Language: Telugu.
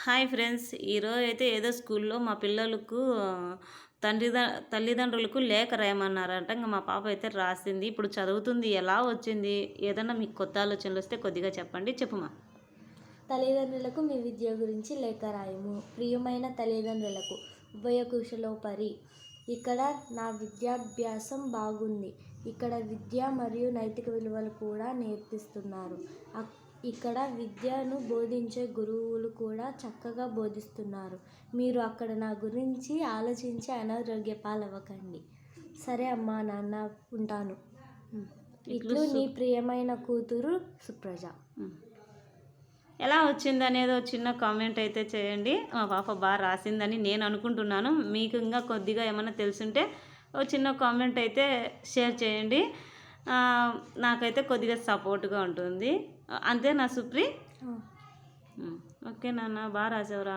హాయ్ ఫ్రెండ్స్, ఈరోజు అయితే ఏదో స్కూల్లో మా పిల్లలకు తల్లిదండ్రులకు లేఖ రాయమన్నారంట. ఇంకా మా పాప అయితే రాసింది. ఇప్పుడు చదువుతుంది. ఎలా వచ్చింది? ఏదన్నా మీకు కొత్త ఆలోచనలు వస్తే కొద్దిగా చెప్పండి. చెప్పుమా. తల్లిదండ్రులకు మీ విద్య గురించి లేఖ రాయము. ప్రియమైన తల్లిదండ్రులకు ఉభయకుశలోపరి. ఇక్కడ నా విద్యాభ్యాసం బాగుంది. ఇక్కడ విద్య మరియు నైతిక విలువలు కూడా నేర్పిస్తున్నారు. ఇక్కడ విద్యను బోధించే గురువులు కూడా చక్కగా బోధిస్తున్నారు. మీరు అక్కడ నా గురించి ఆలోచించి అనారోగ్య పాలవ్వకండి. సరే అమ్మా నాన్న, ఉంటాను. ఇట్లు నీ ప్రియమైన కూతురు సుప్రజ. ఎలా వచ్చింది అనేది ఒక చిన్న కామెంట్ అయితే చేయండి. మా పాప బాగా రాసిందని నేను అనుకుంటున్నాను. మీకు ఇంకా కొద్దిగా ఏమైనా తెలుసుంటే ఒక చిన్న కామెంట్ అయితే షేర్ చేయండి. నాకైతే కొద్దిగా సపోర్ట్గా ఉంటుంది. అంతే నా సుప్రి. ఓకే నాన్న, బాగా రాసావురా.